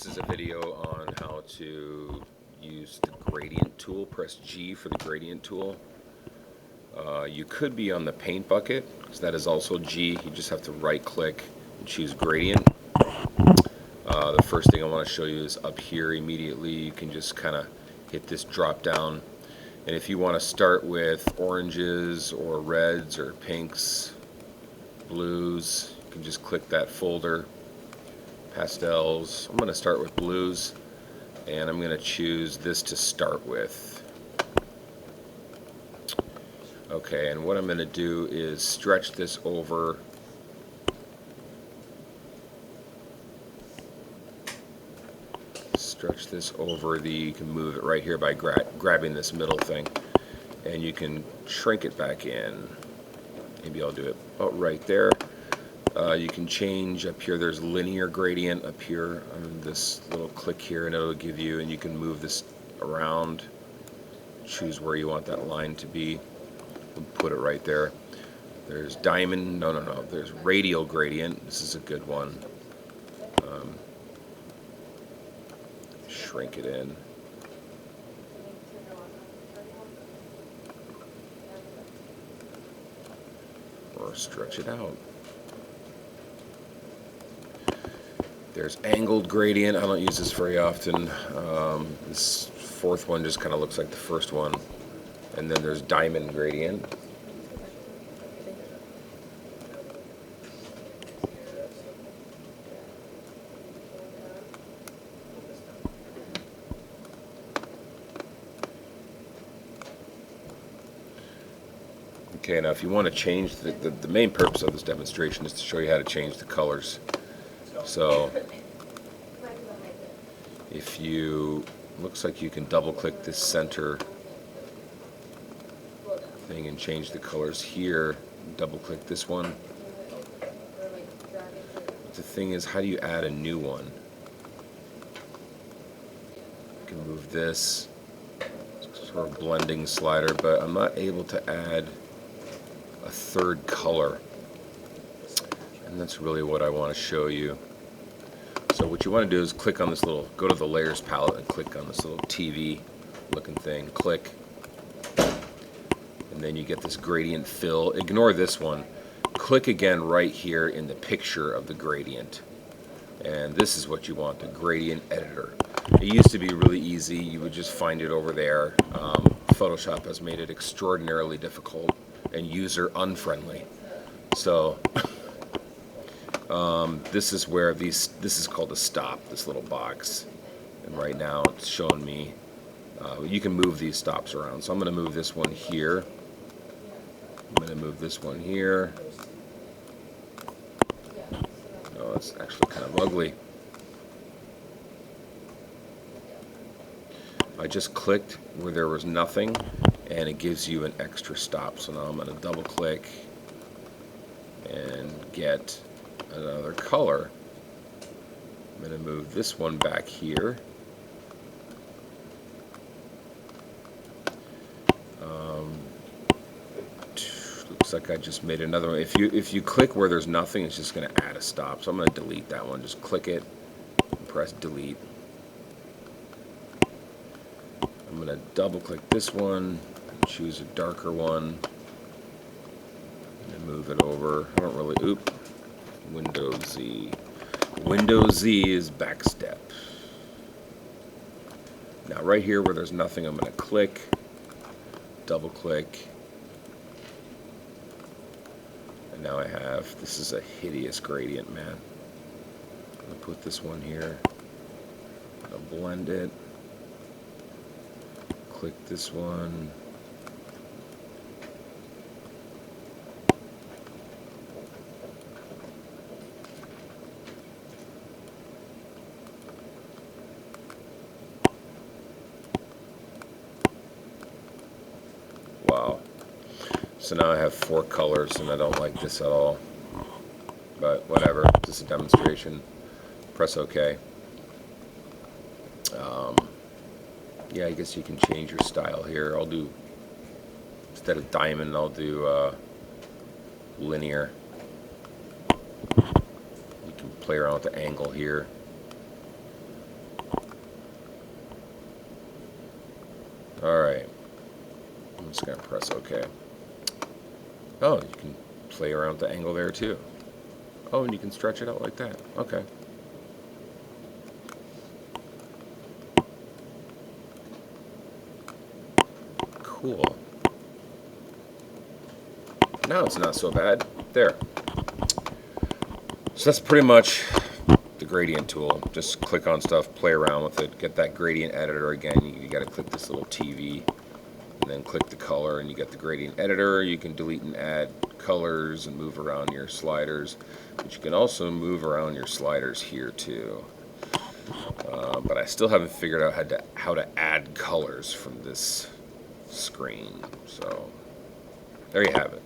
This is a video on how to use the gradient tool. Press G for the gradient tool. You could be on the paint bucket, because that is also G. You just have to right click and choose gradient. The first thing I want to show you is up here immediately. You can just kind of hit this drop down. And if you want to start with oranges or reds or pinks, blues, you can just click that folder. Pastels. I'm going to start with blues, and I'm going to choose this to start with. Okay, and what I'm going to do is stretch this over you can move it right here by grabbing this middle thing, and you can shrink it back in. Maybe I'll do it about right there. You can change up here. There's linear gradient up here on this little click here, and it'll give you, and you can move this around, choose where you want that line to be, and put it right there. There's diamond, no, there's radial gradient. This is a good one. Shrink it in. Or stretch it out. There's angled gradient. I don't use this very often. This fourth one just kind of looks like the first one. And then there's diamond gradient. Okay, now if you want to change, the main purpose of this demonstration is to show you how to change the colors. So if you, looks like you can double click this center thing and change the colors here. Double click this one. The thing is, how do you add a new one? You can move this sort of blending slider, but I'm not able to add a third color, and that's really what I want to show you. So what you want to do is click on this little, go to the layers palette and click on this little TV looking thing, click, and then you get this gradient fill. Ignore this one. Click again right here in the picture of the gradient, and this is what you want, the gradient editor. It used to be really easy. You would just find it over there. Photoshop has made it extraordinarily difficult and user unfriendly. So this is where this is called a stop, this little box, and right now it's showing me you can move these stops around. So I'm going to move this one here, I'm going to move this one here. Oh, it's actually kind of ugly. I just clicked where there was nothing, and it gives you an extra stop. So now I'm going to double click and get another color. I'm going to move this one back here. Looks like I just made another one. If you click where there's nothing, it's just going to add a stop. So I'm going to delete that one. Just click it and press delete. I'm going to double click this one, choose a darker one, and move it over. I don't really, Windows Z. Windows Z is backstep. Now right here where there's nothing, I'm going to click, double click, and now I have, this is a hideous gradient, man. I'm going to put this one here, I'm going to blend it. Click this one. Wow. So now I have 4 colors, and I don't like this at all. But whatever, this is a demonstration. Press OK. Yeah, I guess you can change your style here. I'll do, instead of diamond, I'll do linear. You can play around with the angle here. just going to press OK. Oh, you can play around with the angle there too. Oh, and you can stretch it out like that. Okay. Cool. Now it's not so bad. There. So that's pretty much the gradient tool. Just click on stuff, play around with it, get that gradient editor again. You got to click this little TV and then click the color and you get the gradient editor. You can delete and add colors and move around your sliders, but you can also move around your sliders here too. But I still haven't figured out how to add colors from this screen. So there you have it.